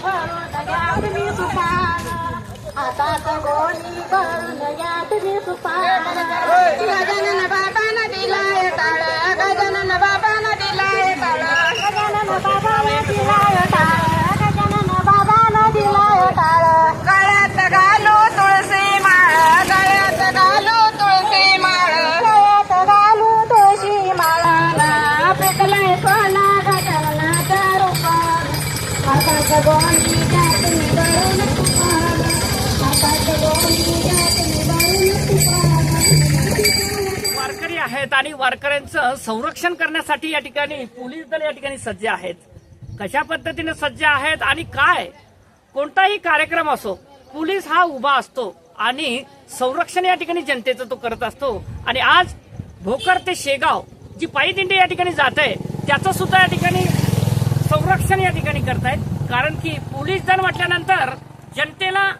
भरून घ्या तुम्ही सुपान, हातात गोणी भरून घ्या तुम्ही सुपान. गजानन बाबांना दिलाय टाळ, गजानन बाबांना दिलाय टाळ, गजानन बाबांना दिलाय टाळ, गजानन बाबांना दिलाय टाळ. गळ्यात घालू तुळशी माळ, गळ्यात घालू तुळशी माळ, गळ्यात घालू तुळशी माळाला पेटलाय सोना गजाननाचा रूपान. हातात गोणी घ्या तुम्ही भरून सुपान, हातात गोणी घ्या तुम्ही भरून सुपान. वारकरी आहेत आणि वारकऱ्यांचं संरक्षण करण्यासाठी या ठिकाणी पोलीस दल या ठिकाणी सज्ज आहेत. कशा पद्धतीने सज्ज आहेत आणि काय, कोणताही कार्यक्रम असो पोलीस हा उभा असतो आणि संरक्षण या ठिकाणी जनतेचं तो करत असतो. आणि आज भोकर ते शेगाव जी पायी दिंडी या ठिकाणी जात आहे त्याचं सुद्धा या ठिकाणी संरक्षण या ठिकाणी करतायत. कारण की पोलीस दल म्हटल्यानंतर जनतेला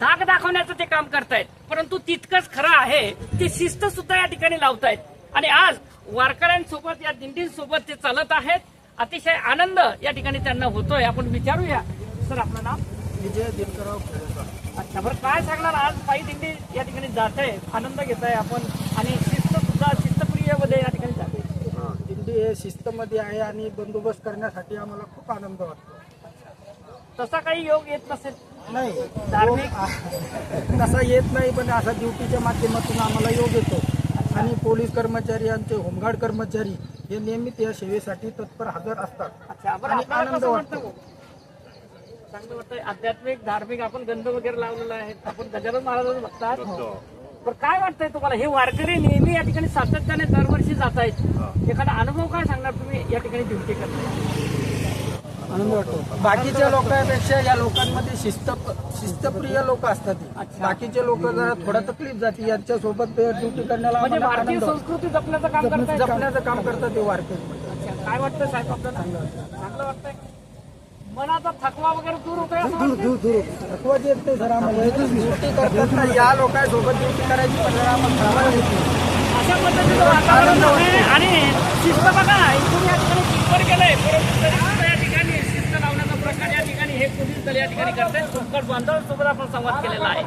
धाक दाखवण्याचं ते काम करतायत, परंतु तितकंच खरं आहे ते शिस्त सुद्धा या ठिकाणी लावतायत. आणि आज वारकऱ्यांसोबत या दिंडीसोबत ते चालत आहेत. अतिशय आनंद या ठिकाणी त्यांना होतोय. आपण विचारूया सर, आपलं नाव? विजय दिनकरराव खेडेकर. अच्छा, बरं काय सांगणार, आज पायी दिंडी या ठिकाणी जात आहे, आनंद घेत आहे आपण आणि शिस्त सुद्धा शिस्तप्रियमध्ये या ठिकाणी जाते. दिंडी हे शिस्तमध्ये आहे आणि बंदोबस्त करण्यासाठी आम्हाला खूप आनंद वाटतो. तसा काही योग येत नसेल? नाही, धार्मिक तसा येत नाही, पण असा ड्युटीच्या माध्यमातून आम्हाला योग येतो. आणि पोलीस कर्मचारी आमचे होमगार्ड कर्मचारी हे नियमित या सेवेसाठी तत्पर हजर असतात. अच्छा, बरं आणि आपल्याला आनंद कसं वाटतो. वाटतं? चांगलं वाटतंय. आध्यात्मिक धार्मिक आपण गंध वगैरे लावलेला आहे, आपण गजानन महाराजांचं बघतात. पण काय वाटतंय तुम्हाला, हे वारकरी नेहमी या ठिकाणी सातत्याने दरवर्षी जात आहेत, एखादा अनुभव काय सांगणार तुम्ही या ठिकाणी ड्युटी करताय? आनंद वाटतो. बाकीच्या लोकांपेक्षा या लोकांमध्ये शिस्तप्रिय लोक असतात. बाकीचे लोक जरा थोडा तकलीफ जाते, यांच्यासोबत ड्युटी करण्याला म्हणजे आम्हाला भारतीय आनंद वाटतो. संस्कृती जपण्याचं काम करताय का? जपण्याचं काम करतात ते वारकरी. अच्छा, काय वाटतं साहेब आपल्याला? चांगलं वाटतंय. मनाचा थकवा वगैरे दूर होतोय असं दूर वाटतंय? दूर दूर थकवा येत नाही सर आम्हाला. ड्युटी करतात ना, या लोकांसोबत ड्युटी करायची पण जरा आम्हाला थकवा येत नाही. अशा पद्धतीचं वातावरण आहे. आणि शिस्त बघा, इथून या ठिकाणी टिप्पर गेलंय, परंतु तरी सुद्धा या ठिकाणी शिस्त लावण्याचा प्रकार या ठिकाणी हे पोलीस दल या ठिकाणी करतायत. बांधवांसोबत आपण संवाद केलेला आहे.